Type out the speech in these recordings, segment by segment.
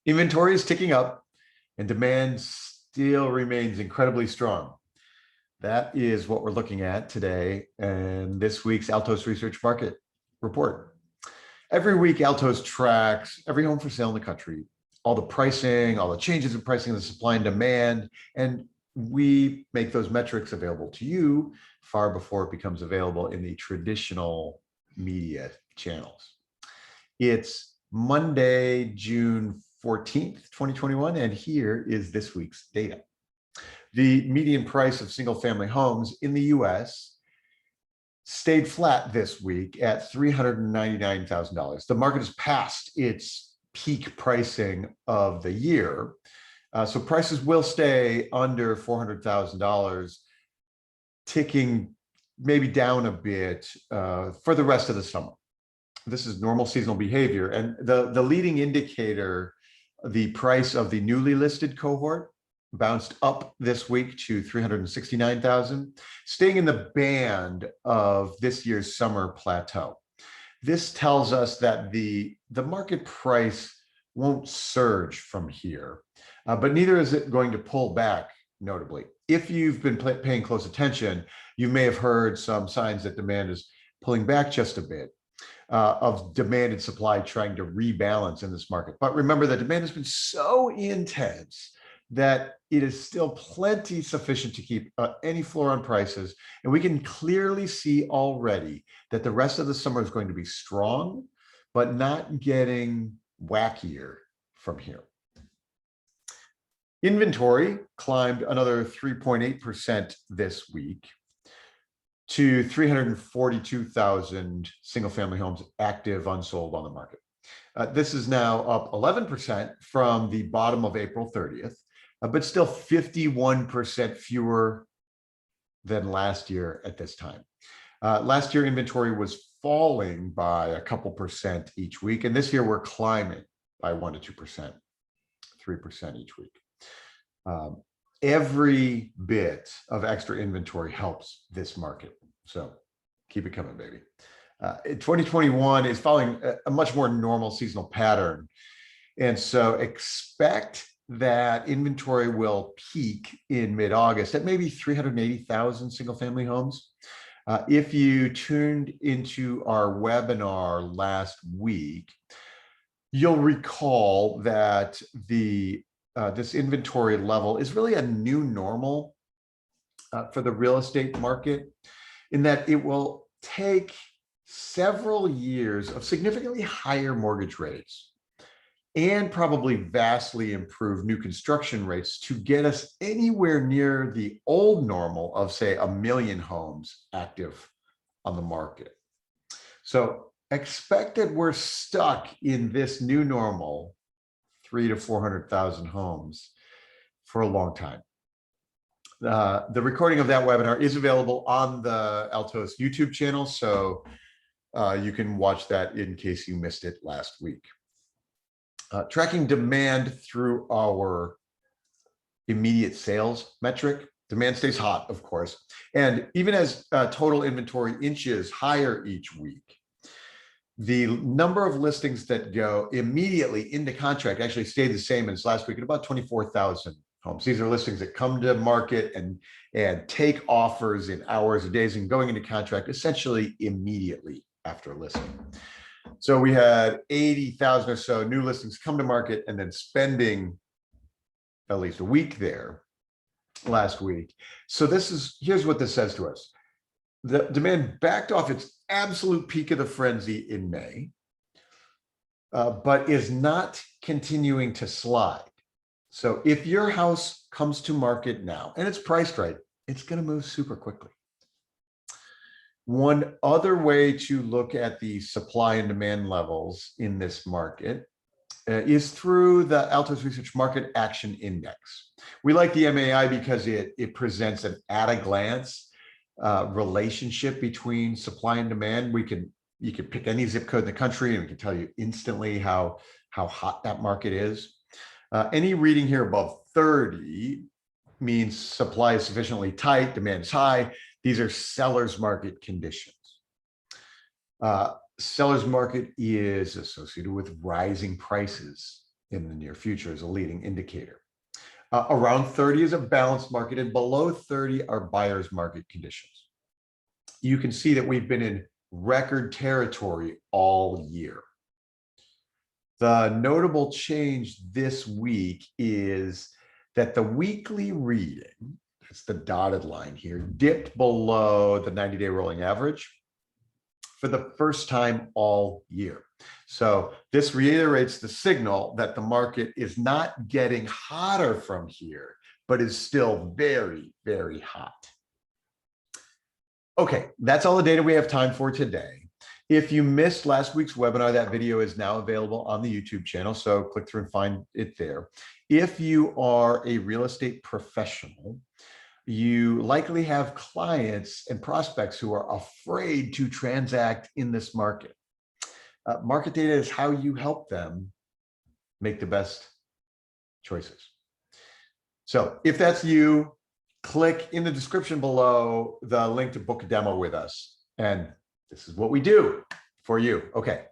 Inventory is ticking up and demand still remains incredibly strong. That is what we're looking at today and this week's Altos Research Market Report. Every week, Altos tracks every home for sale in the country, all the pricing, all the changes in pricing, the supply and demand, and we make those metrics available to you far before it becomes available in the traditional media channels. It's Monday, June 14th, 2021, and here is this week's data. The median price of single-family homes in the US stayed flat this week at $399,000. The market has passed its peak pricing of the year, so prices will stay under $400,000, ticking maybe down a bit for the rest of the summer. This is normal seasonal behavior, and the leading indicator, the price of the newly listed cohort, bounced up this week to $369,000, staying in the band of this year's summer plateau. This tells us that the market price won't surge from here, but neither is it going to pull back notably. If you've been paying close attention, you may have heard some signs that demand is pulling back just a bit, of demand and supply trying to rebalance in this market. But remember that demand has been so intense that it is still plenty sufficient to keep any floor on prices. And we can clearly see already that the rest of the summer is going to be strong, but not getting wackier from here. Inventory climbed another 3.8% this week to 342,000 single-family homes active unsold on the market. This is now up 11% from the bottom of April 30th, but still 51% fewer than last year at this time. Last year, inventory was falling by a couple percent each week, and this year we're climbing by 1 to 2%, 3% each week. Every bit of extra inventory helps this market, so keep it coming, baby. 2021 is following a much more normal seasonal pattern, and so expect that inventory will peak in mid-August at maybe 380,000 single-family homes. If you tuned into our webinar last week, you'll recall that this inventory level is really a new normal for the real estate market, in that it will take several years of significantly higher mortgage rates and probably vastly improved new construction rates to get us anywhere near the old normal of, say, 1 million homes active on the market. So expect that we're stuck in this new normal, 300,000 to 400,000 homes, for a long time. The recording of that webinar is available on the Altos YouTube channel, so you can watch that in case you missed it last week. Tracking demand through our immediate sales metric, demand stays hot, of course. And even as total inventory inches higher each week, the number of listings that go immediately into contract actually stayed the same as last week at about 24,000 homes. These are listings that come to market and take offers in hours or days and going into contract essentially immediately after listing. So we had 80,000 or so new listings come to market and then spending at least a week there last week. So here's what this says to us. The demand backed off its absolute peak of the frenzy in May, but is not continuing to slide. So if your house comes to market now and it's priced right, it's going to move super quickly. One other way to look at the supply and demand levels in this market is through the Altos Research Market Action Index. We like the MAI because it presents an at-a-glance relationship between supply and demand. You can pick any zip code in the country and we can tell you instantly how hot that market is. Any reading here above 30 means supply is sufficiently tight, demand is high. These are seller's market conditions. Seller's market is associated with rising prices in the near future as a leading indicator. Around 30 is a balanced market, and below 30 are buyer's market conditions. You can see that we've been in record territory all year. The notable change this week is that the weekly reading, that's the dotted line here, dipped below the 90-day rolling average for the first time all year. So this reiterates the signal that the market is not getting hotter from here, but is still very, very hot. Okay, that's all the data we have time for today. If you missed last week's webinar, that video is now available on the YouTube channel, so click through and find it there. If you are a real estate professional, you likely have clients and prospects who are afraid to transact in this market. Market data is how you help them make the best choices. So if that's you, click in the description below the link to book a demo with us. And this is what we do for you. Okay,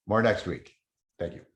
more next week. Thank you.